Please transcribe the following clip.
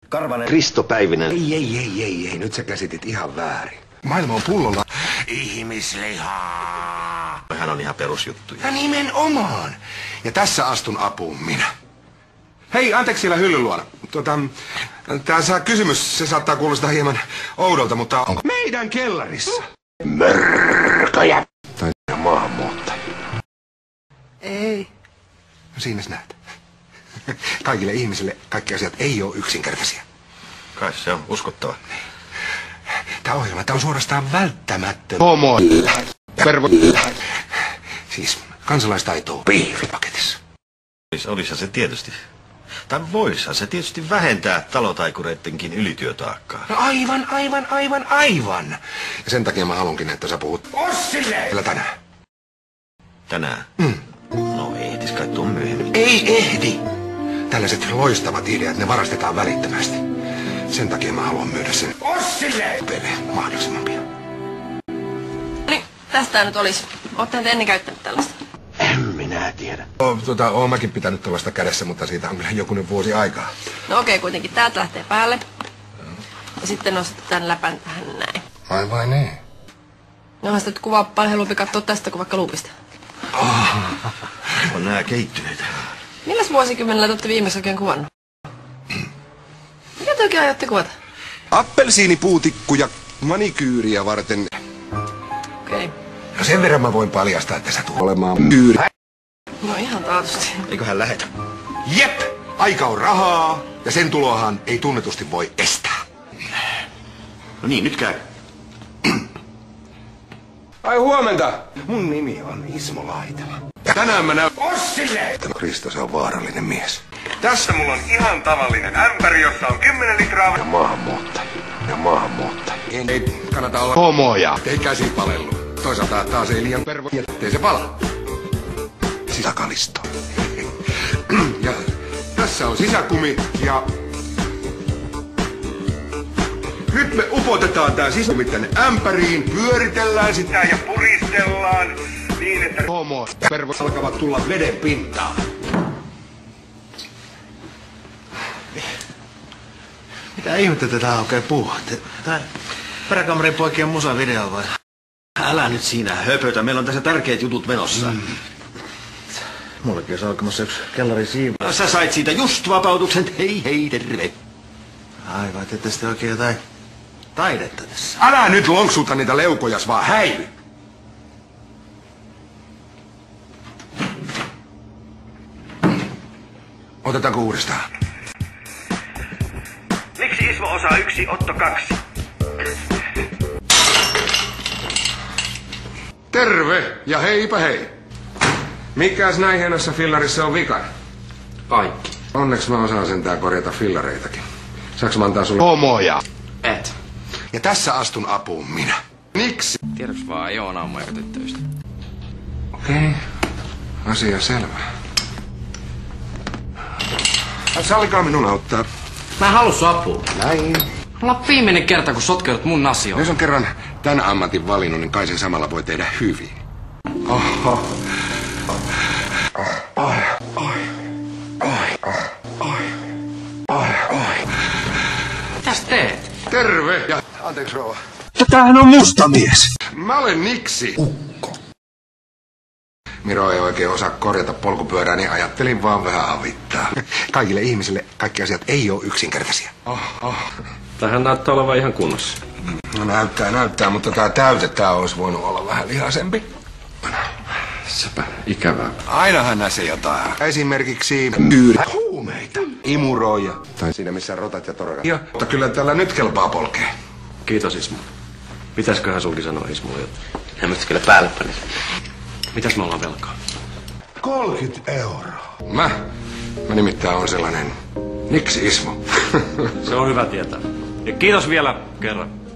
Karvanen. Risto Päivinen. Ei, nyt sä käsitit ihan väärin. Maailma on pullolla. Ihmislihaa. Hän on ihan perusjuttuja. Ja nimenomaan. Ja tässä astun apuun minä. Hei, anteeksi siellä hyllyn luona. Tää kysymys, se saattaa kuulostaa hieman oudolta, mutta onko meidän kellarissa Mörköjä. Tai maahanmuuttajia? Ei. No siinä näet. Kaikille ihmisille kaikki asiat ei ole yksinkertaisia. Kai se on uskottava. Tämä ohjelma, tämä on suorastaan välttämätön. Homo. Siis kansalaistaitoa piiripaketissa. Olisihan se tietysti. Tai voisihan se tietysti vähentää talotaikureittenkin ylityötaakkaa. No aivan. Ja sen takia mä haluankin, että sä puhut Ossille tänään. Tänään? No ehtis kai tuon myöhemmin. Ei ehdi. Tällaiset loistavat ideat, ne varastetaan välittömästi. Sen takia mä haluan myydä sen Ossille mahdollisimman pian. Niin, tästä nyt olisi. Ootte te ennen käyttänyt tällaista? En minä tiedä. Oon mäkin pitänyt tuollaista kädessä, mutta siitä on kyllä jokunen vuosi aikaa. No okei, kuitenkin täältä lähtee päälle. Ja sitten nostat tämän läpän tähän näin. Ai vai niin? Nohan sitä nyt kuvaa paljon helpompi katsoa tästä kuin vaikka luupista. On nää kehittyneitä. Milläs vuosikymmenellä te olette viimeksi oikein kuvannut? Mitä te oikein aiotte kuvata? Appelsiinipuutikkuja manikyyriä varten. Okei. No sen verran mä voin paljastaa, että sä tulet olemaan kyyri. No ihan taatusti. Eiköhän lähetä. Jep! Aika on rahaa, ja sen tuloahan ei tunnetusti voi estää. No niin, nyt käy. Ai huomenta! Mun nimi on Ismo Laitela. Ja tänään mä näen Ossille! Kristo, se on vaarallinen mies. Tässä mulla on ihan tavallinen ämpäri, jossa on 10 litraa... Ja maahanmuuttajia. Ei kannata olla homoja. Ei käsipalellu. Toisaalta taas ei liian ettei se pala. Sisäkalisto. Ja tässä on sisäkumi ja... Nyt me upotetaan tää sisäkumi tänne ämpäriin, pyöritellään sitä ja puristellaan niin, että pervot alkavat tulla veden pintaan. Mitä ihmettä tätä oikein puhutte? Tää peräkamarin poikien musavideo vai? Älä nyt siinä höpötä, meillä on tässä tärkeät jutut menossa. Mullekin on alkamassa yksi kellari siimaa. Sä sait siitä just vapautuksen, hei terve. Aivan, teette sitten oikein jotain taidetta tässä. Älä nyt lonksuta niitä leukojas, vaan häivy. Otetaanko uudestaan? Miksi Ismo osa 1, Otto 2? Terve ja heipä hei. Mikäs näin hienossa fillarissa on vikana? Kaikki. Onneksi mä osaan sentään korjata fillareitakin. Saanko mä antaa sulle homoja? Et. Ja tässä astun apuun minä. Miksi? Tiedoks vaan, Joona on moika tyttöystä. Okei. Asia selvä. Sallikaa minun auttaa. Mä en halua sua apua. Näin. Olla viimeinen kerta, kun sotkeudut mun asioihin. Jos on kerran tän ammatin valinnut, niin kai sen samalla voi tehdä hyvin. Oho. Mitäs teet? Terve ja... Anteeksi rouva. Tämähän on musta mies. Mä olen Niksi. Ukko. Miro ei oikein osaa korjata polkupyörää, niin ajattelin vaan vähän avittaa. Kaikille ihmisille kaikki asiat ei ole yksinkertaisia. Tähän näyttää olevan ihan kunnossa. No näyttää, mutta tää olisi voinut olla vähän lihasempi. Sepä ikävää. Ainahan näissä jotain. Esimerkiksi huumeita, imuroija. Tai siinä missä rotat ja torakat. Mutta kyllä tällä nyt kelpaa polkea. Kiitos Ismo. Pitäisköhän sunkin sanoa Ismolle jotain? En mä kyllä päälle panisi. Mitäs me ollaan velkaa? 30 euroa. Mä nimittäin on sellainen Niksi Ismo. Se on hyvä tietää. Ja kiitos vielä kerran.